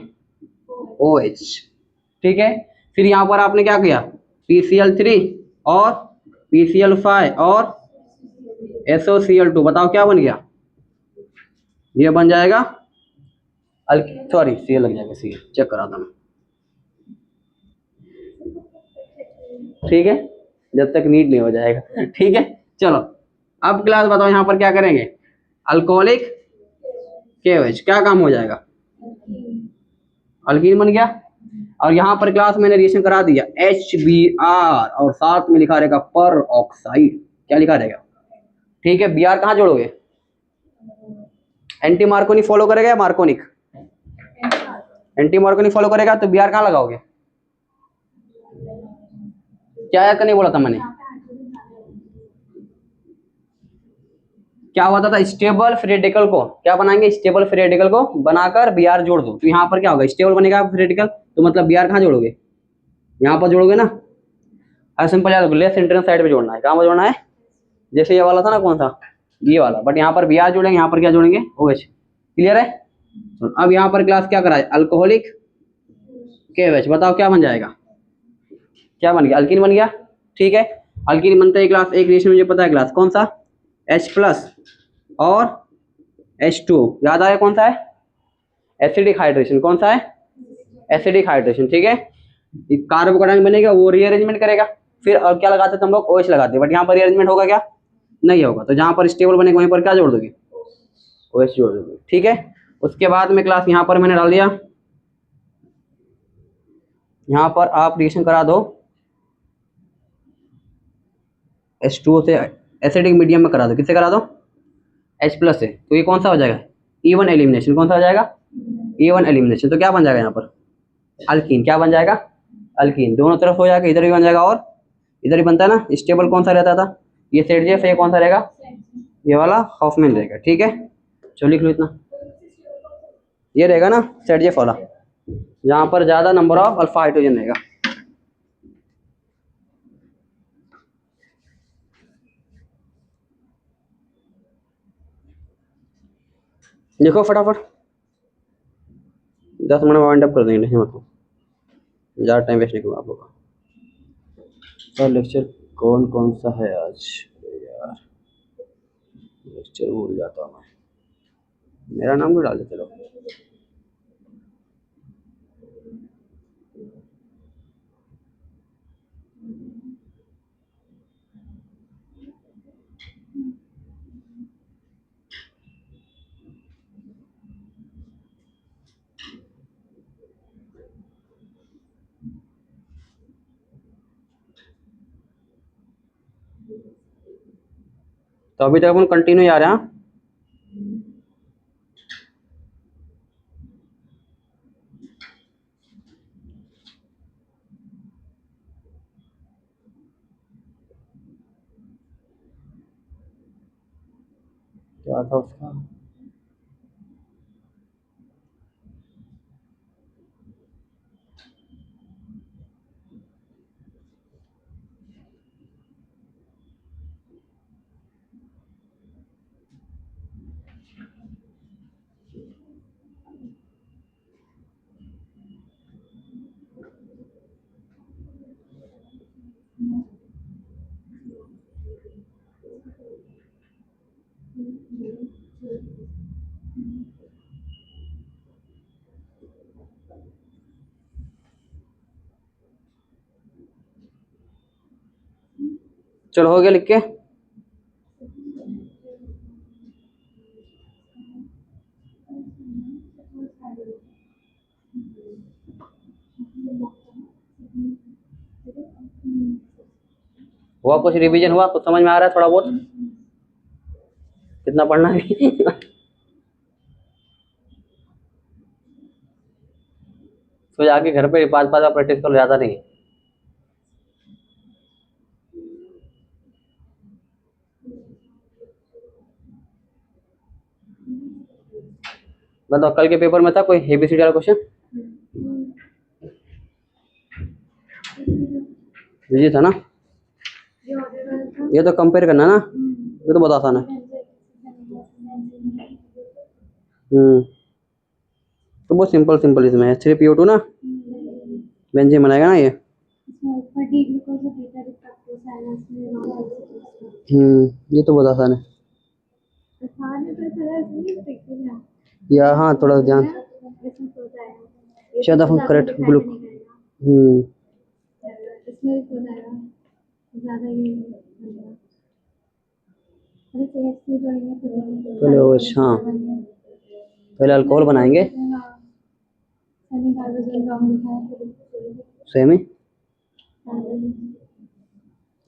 OH। ठीक है, फिर यहाँ पर आपने क्या किया? PCl3 और PCl5 और SOCl2। बताओ क्या बन गया? ये बन जाएगा सॉरी Cl लग जाएगा, Cl चेक करा था मैं। ठीक है, जब तक नीट नहीं हो जाएगा। ठीक है, चलो अब क्लास बताओ यहाँ पर क्या करेंगे? अल्कोहलिक KOH, क्या काम हो जाएगा? अल्कीन बन गया। और यहाँ पर क्लास मैंने रिएक्शन करा दिया HBr और साथ में लिखा रहेगा पर ऑक्साइड। क्या लिखा रहेगा? ठीक है, Br कहाँ जोड़ोगे? एंटी मार्कोनिक फॉलो करेगा या मार्कोनिक? एंटी मार्कोनिक फॉलो करेगा, तो Br कहाँ लगाओगे? क्या यार नहीं बोला था मैंने? क्या होता था? स्टेबल फ्री रेडिकल को क्या बनाएंगे? स्टेबल फ्री रेडिकल को बनाकर Br जोड़ दो। तो यहाँ पर क्या होगा? स्टेबल बनेगा फ्री रेडिकल, तो मतलब Br कहाँ जोड़ोगे? यहाँ पर जोड़ोगे ना। अब सिंपल याद रखो, लेस इंट्रेंस साइड पे जोड़ना है। कहाँ पर जोड़ना है? जैसे ये वाला था ना, कौन सा? ये वाला। बट यहाँ पर Br जोड़ेंगे, यहाँ पर क्या जोड़ेंगे? OH। क्लियर है? अब यहाँ पर क्लास क्या कराए? Alcoholic KOH। बताओ क्या बन जाएगा? क्या बन गया? अल्कीन बन गया। ठीक है, अल्कीन बनते ही क्लास एक रिएक्शन मुझे पता है क्लास कौन सा? H+ और H2। याद आया कौन सा है? Acidic hydration. कौन सा है? Acidic hydration. ठीक है, कार्बोकेटाइन बनेगा, वो रीअरेंजमेंट करेगा। फिर और क्या लगाते थे हम लोग? OH लगाते, बट यहाँ पर रीअरेंजमेंट होगा क्या? नहीं होगा। तो जहाँ पर स्टेबल बनेगा वहीं पर क्या जोड़ दोगे? OH जोड़ दोगे। ठीक है, उसके बाद में क्लास यहाँ पर मैंने डाल दिया, यहाँ पर आप रिएक्शन करा दो H2O से एसिडिक मीडियम में करा दो। किससे करा दो? H+ से। तो ये कौन सा हो जाएगा? E1 elimination. कौन सा हो जाएगा? E1 elimination. तो क्या बन जाएगा यहाँ पर? अल्कीन। क्या बन जाएगा? अल्कीन। दोनों तरफ हो जाएगा, इधर भी बन जाएगा और इधर भी बनता है ना। स्टेबल कौन सा रहता था? ये सेडजेफ। ये कौन सा रहेगा? ये वाला हॉफमैन रहेगा। ठीक है, चलो लिख लो इतना। ये रहेगा ना सेडजेफ वाला, जहाँ पर ज्यादा नंबर ऑफ अल्फा हाइड्रोजन रहेगा। देखो फटाफट, 10 मिनट में वाइंड अप कर देंगे। नहीं मतलब ज़्यादा टाइम वेस्ट नहीं करूँगा आप लोग का। सर लेक्चर कौन कौन सा है आज? यार लेक्चर भूल जाता हूँ मैं। मेरा नाम क्यों डाल देते लोग? तो अभी तक अपन कंटिन्यू जा रहे हैं। क्या था उसका? चलो हो गया लिख के। हुआ कुछ रिवीजन? हुआ कुछ? समझ में आ रहा है थोड़ा बहुत? कितना पढ़ना है? तो जाके घर पे 5-5 बार प्रैक्टिस कर लो, ज़्यादा नहीं। बताओ कल के पेपर में था कोई एबीसीडी वाला क्वेश्चन? ये था ना, ये तो कंपेयर करना ना, ये तो बहुत आसान है। तो बहुत सिंपल सिंपल इसमें है। 3PO2 ना बेंजीन बनाएगा ना ये। ये तो बहुत आसान है। या हाँ थोड़ा ध्यान, शायद हम करेक्ट ग्लू। पहले हाँ पहले अल्कोहल बनाएंगे, सेमी,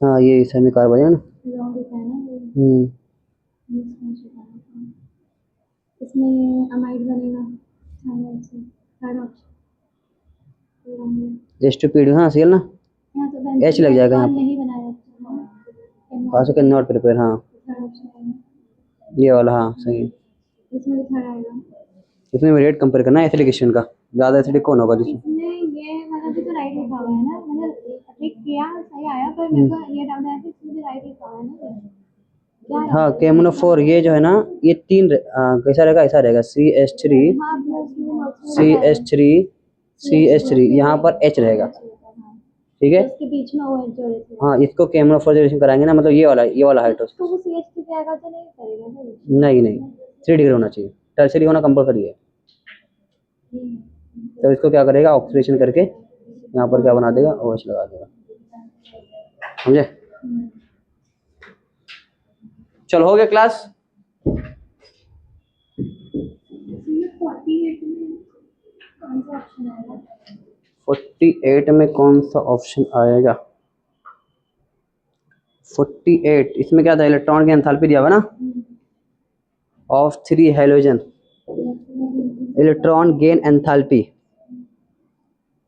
हाँ ये सेमी कार्बन है इसमें ये अमाइड बनेगा, थर्ड ऑप्शन H2PD हाँ सीएल ना, H लग जाएगा यहाँ नहीं बनाया पास के नॉट प्रिपेयर। हाँ ये वाला हाँ सही है। इसमें भी थर्ड आएगा। इसमें भी रेट कंपेयर करना है एसिडिकेशन का, ज़्यादा एसिडिक कौन होगा जिसमें। इसमें ये वाला भी तो राइट लिखा हुआ है ना, मैंने ट्रिक किया सही आया, पर मेरे को ये डाउट आया कि इसमें भी राइट लिखा हुआ है ना। हाँ केमोनोफोर ये जो है ना, ये तीन कैसा रहेगा, ऐसा रहेगा CH3 CH3 CH3, यहाँ पर H रहेगा, ठीक है। इसके बीच में OH जोड़े थे। हाँ इसको केमोनोफोर कराएंगे ना, मतलब ये वाला हाइड्रोस। तो वो CH3 पे आएगा तो नहीं करेगा ना? नहीं 3 डिग्री होना चाहिए, टर्शरी होना कंपलसरी है। तो इसको क्या करेगा, ऑक्सीडेशन करके यहाँ पर क्या बना देगा, OH लगा देगा, समझे। चलो हो गया क्लास। 48 में कौन सा ऑप्शन आएगा? 48 इसमें क्या था, इलेक्ट्रॉन की एंथैल्पी दिया हुआ ना, of 3 halogen, electron gain enthalpy.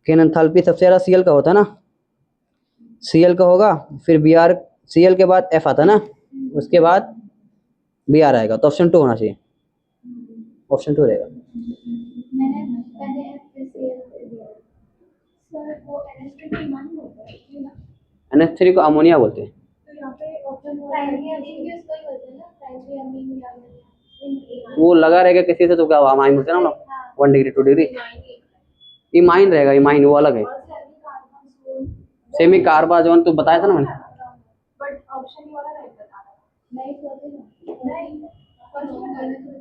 Gain enthalpy सबसे ज़्यादा Cl का होता है ना, Cl का होगा, फिर Br, Cl के बाद F आता ना, उसके बाद Br आएगा, तो ऑप्शन 2 होना चाहिए, ऑप्शन 2 रहेगा। मैंने पहले F पे Cl दिया सर, वो NH3 मान होता है ना, NH3 को अमोनिया बोलते हैं। तो यहाँ पे ऑप्शन प्राइमरी अमीन भी उसको ही बोलते हैं ना, प्राइमरी अमीन या वो लगा रहेगा किसी से तो क्या हुआ, अमाइन बोलते हैं ना हम लोग, 1 डिग्री 2 डिग्री, इमाइन रहेगा, इमाइन वो अलग है। सेमी कार्बाजोन तो बताया था ना मैंने। बट ऑप्शन वाला नहीं बता रहा, नहीं सोचे नहीं, फर्स्ट में गलत है,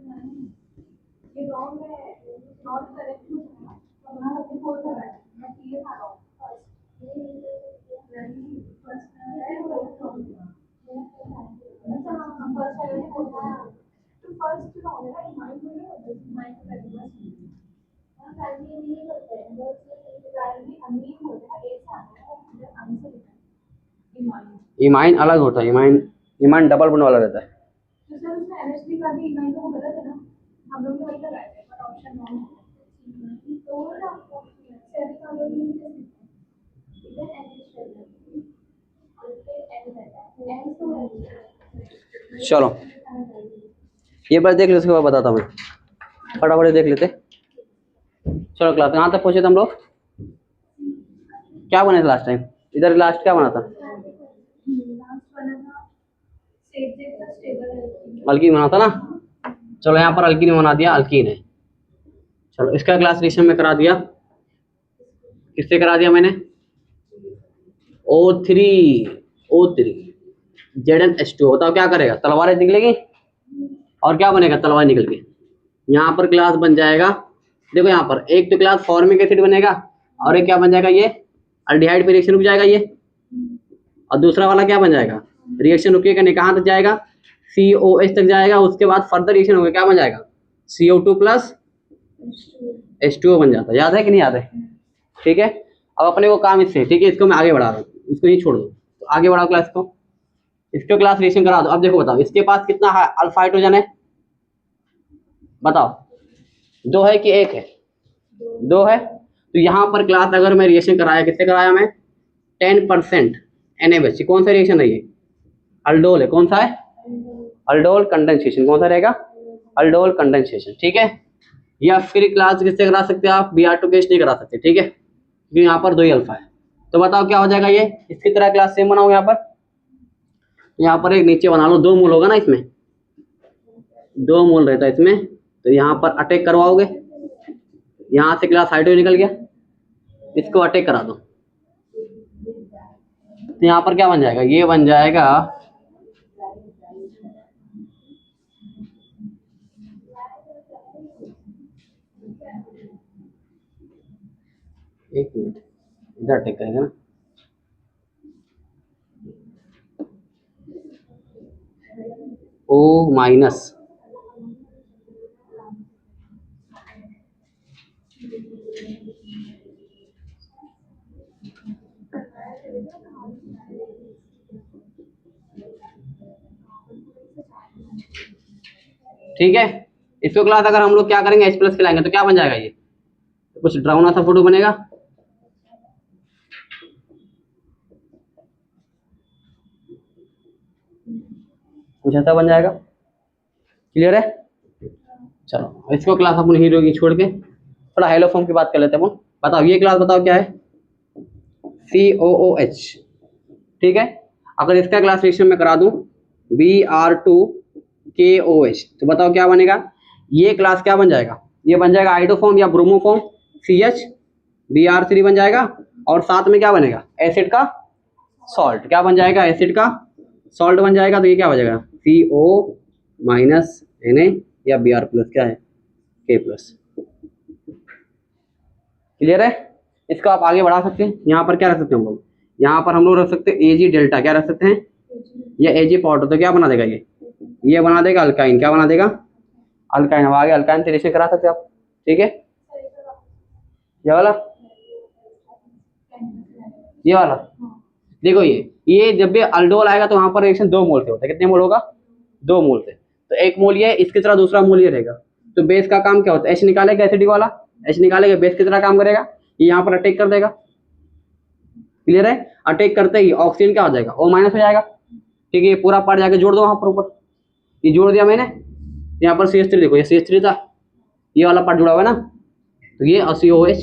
ये रॉन्ग है, नॉट करेक्ट है, हमारा अपने बोल रहा है, मैं ये था रॉन्ग फर्स्ट रॉन्ग है ना, माइंड में नहीं होता, माइंड में करेक्ट है, फैमिली नहीं होता है, प्राइमरी अमीन होता है, ऐसा है आंसर है। इमाइन अलग होता है, इमाइन डबल बॉन्ड वाला रहता है। तो सर उसमें NH3 का भी इमाइन तो गलत है ना, हम लोग ने वही लगाया है, बट ऑप्शन रॉन्ग है। तो वो ना सेमी कार्बोनिल के इधर NH रहता है और फिर N रहता है, N तो चलो ये बार देख लो, उसके बाद बताता हूँ मैं, फटाफट देख लेते। चलो क्लास कहाँ तक पहुँचे थे हम लोग, क्या बने थे लास्ट टाइम, इधर लास्ट क्या बना था, अल्कीन बना था ना। चलो यहाँ पर अल्कीन बना दिया, अल्कीन है। चलो इसका क्लास रिएक्शन में करा दिया, किससे करा दिया मैंने, O3 ZnH2। बताओ क्या करेगा, तलवारें निकलेगी और क्या बनेगा, तलवार निकल के यहाँ पर क्लास बन जाएगा। देखो यहाँ पर एक तो क्लास फॉर्मिक एसिड बनेगा और एक क्या बन जाएगा, ये अल्डिहाइड पे रिएक्शन रुक जाएगा ये, और दूसरा वाला क्या बन जाएगा, रिएक्शन रुकेगा नहीं, कहाँ तक जाएगा, COH तक जाएगा। उसके बाद फर्दर रिएक्शन होगा, क्या बन जाएगा, CO2 प्लस H2O बन जाता है। याद है कि नहीं याद है, ठीक है। अब अपने को काम इससे, ठीक है, इसको मैं आगे बढ़ा रहा हूँ, इसको नहीं छोड़ दो, तो आगे बढ़ाओ क्लास को, इसको क्लास रिएक्शन करा दो। अब देखो बताओ इसके पास कितना अल्फा हाइड्रोजन है, बताओ 2 है कि 1 है, 2 है। तो यहाँ पर क्लास अगर मैं रिएक्शन कराया, किससे कराया मैं, 10% NaBH, कौन सा रिएक्शन है ये, अल्डोल है, कौन सा है, अल्डोल कंडेंसेशन, कौन सा रहेगा, अल्डोल कंडेंसेशन, ठीक है। या फिर क्लास किससे करा सकते हैं आप, Br2 केस नहीं करा सकते, ठीक है, क्योंकि यहाँ पर 2 ही अल्फा है। तो बताओ क्या हो जाएगा, ये इसकी तरह क्लास सेम बनाओ। यहाँ पर एक नीचे बना लो, 2 मोल होगा ना इसमें, 2 मोल रहता है इसमें, तो यहाँ पर अटैक करवाओगे, यहाँ से क्लास हाइड्रोजन निकल गया, इसको अटैक करा दो, तो यहाँ पर क्या बन जाएगा, ये बन जाएगा एक मिनट, इधर अटैक करेंगे ना, O माइनस, ठीक है। इसको क्लास अगर हम लोग क्या करेंगे, H प्लस खिलाएंगे तो क्या बन जाएगा, ये कुछ ड्राउना सा फोटो बनेगा, कुछ ऐसा बन जाएगा, क्लियर है। चलो इसको क्लास अपन हीरो की छोड़ के थोड़ा हेलो फॉर्म की बात कर लेते हैं। बताओ ये क्लास बताओ क्या है, COOH, ठीक है। अगर इसका क्लास रिएक्शन में करा दूं Br2KOH, तो बताओ क्या बनेगा, ये क्लास क्या बन जाएगा, ये बन जाएगा आइडोफॉर्म या ब्रोमोफॉर्म CH, Br3 बन जाएगा, और साथ में क्या बनेगा, एसिड का सॉल्ट, क्या बन जाएगा, एसिड का सॉल्ट बन जाएगा। तो ये क्या हो जाएगा, CO माइनस Na या Br प्लस क्या है, K प्लस, क्लियर है। इसको आप आगे बढ़ा सकते हैं, यहाँ पर क्या रख सकते हैं हम लोग, यहाँ पर हम लोग रख सकते हैं Ag डेल्टा, क्या रख सकते हैं, ये Ag पाउडर, तो क्या बना देगा, ये बना देगा अल्काइन, क्या बना देगा, अल्काइन। अब आगे अल्काइन से रिएक्शन करा सकते हैं आप, ठीक है। ये वाला देखो, ये जब भी अल्डोल आएगा तो वहां पर रिएक्शन 2 मोल से होता है, कितने मोल होगा, 2 मोल से, तो 1 मोल ये, इसकी तरह दूसरा मोल ये रहेगा। तो बेस का काम क्या होता है, H निकालेगा, एसिडिक वाला H निकालेगा, बेस की तरह काम करेगा, ये यहाँ पर अटैक कर देगा, क्लियर है। अटैक करते ही ऑक्सीजन क्या हो जाएगा, O माइनस हो जाएगा, ठीक है। ये पूरा पार्ट जाके जोड़ दो वहां पर ऊपर, ये जोड़ दिया मैंने, यहाँ पर CH3 देखो, ये CH3 था, ये वाला पार्ट जुड़ा हुआ है ना, तो ये COH,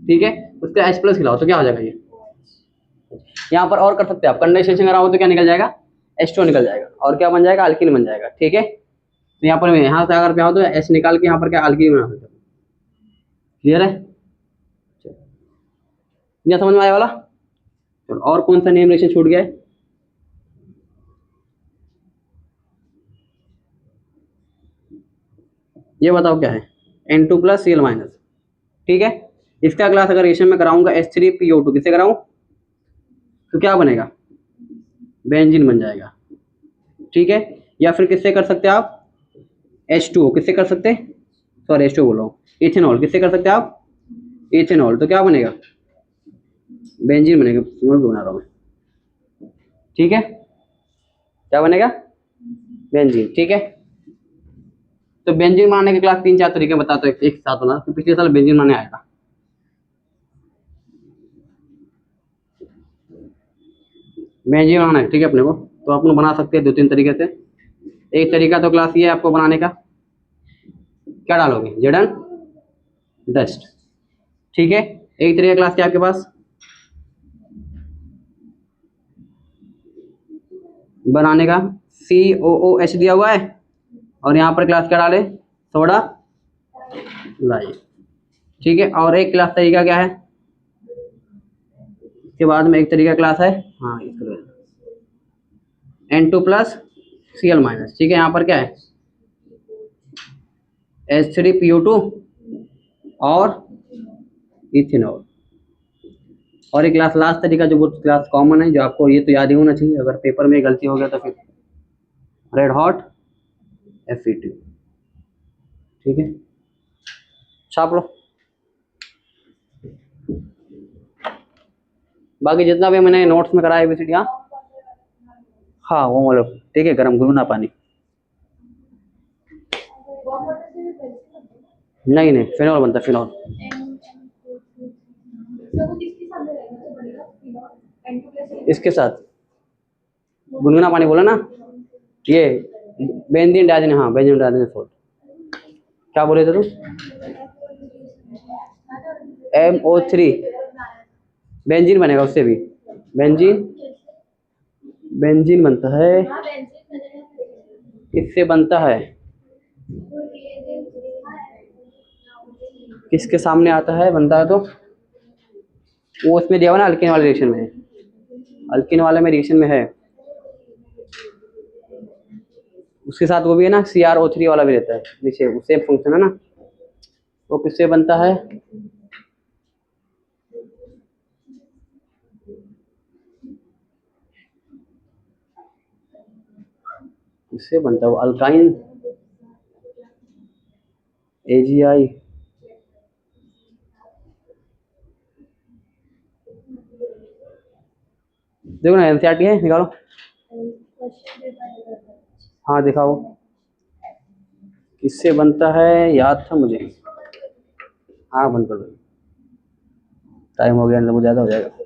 ठीक है। उसका H प्लस खिलाओ तो क्या हो जाएगा, ये यहाँ पर और कर सकते हैं आप, कंडेंसेशन कराओ तो क्या निकल जाएगा, H2 निकल जाएगा, और क्या बन जाएगा, अल्कीन बन जाएगा, ठीक है। तो यहाँ पर यहाँ से अगर क्या हो तो H निकाल के यहाँ पर क्या अल्कीन बना सकते हैं, क्लियर है। क्या समझ में आया वाला। और कौन सा नेम रिएक्शन छूट गया है, ये बताओ क्या है, N2 प्लस Cl माइनस, ठीक है। इसका क्लास अगर रिएक्शन में कराऊंगा H3PO2, किससे कराऊं, तो क्या बनेगा, बेंजीन बन जाएगा, ठीक है। या फिर किससे कर सकते हैं आप, H2O, किससे कर सकते हैं, सॉरी H2O बोलो, इथेनॉल, किससे कर सकते हैं आप, इथेनॉल, तो क्या बनेगा, बेंजीन बनेगा, बना रहा हूँ मैं, ठीक है, क्या बनेगा, बेंजीन, ठीक है। तो बेंजीन बनाने के क्लास 3-4 तरीके बताता हूँ एक साथ बना, तो पिछले साल बेंजीन बनाने आया था, बेंजीन बनाना है, ठीक है अपने को, तो आप लोग बना सकते हैं 2-3 तरीके से। एक तरीका तो क्लास ये है आपको बनाने का, क्या डालोगे, जेडन डस्ट, ठीक है। एक तरीका क्लास क्या आपके पास बनाने का, COOH दिया हुआ है, और यहाँ पर क्लास क्या डाले, सोडा लाइम, ठीक है। और एक क्लास तरीका क्या है, इसके बाद में एक तरीका क्लास है, हाँ इसको N2 प्लस Cl माइनस, ठीक है। यहाँ पर क्या है, H3PO2 और इथेनॉल। और एक क्लास लास्ट तरीका जो बहुत क्लास कॉमन है, जो आपको ये तो याद ही होना चाहिए, अगर पेपर में गलती हो गया तो फिर रेड हॉट Fe2, ठीक है, छाप लो। बाकी जितना भी मैंने नोट्स में कराया ABCD, हाँ वो मतलब ठीक है, गर्म गुनगुना पानी, नहीं नहीं फिनॉल बनता है, फिनॉल, इसके साथ गुनगुना पानी बोला ना, ये बेंजीन डाइजीन, हाँ बेंजीन डाइजीन सॉल्ट, क्या बोले थे तुम? MO3 बेंजीन बनेगा उससे भी। बेंजीन बेंजीन बनता है, किससे बनता है? किसके सामने आता है बनता है तो? वो उसमें दिया हुआ ना, अल्केन वाले रिएक्शन में है, अल्केन वाले में रिएक्शन में है। उसके साथ वो भी है ना, CrO3 वाला भी रहता है नीचे, उससे फंक्शन है ना। वो किससे बनता है? किससे बनता है वो? Alkyne AgI। देखो ना, NCERT है, निकालो। हाँ दिखाओ, किससे बनता है? याद था मुझे। हाँ बंद कर दो, टाइम हो गया, बहुत ज़्यादा हो जाएगा।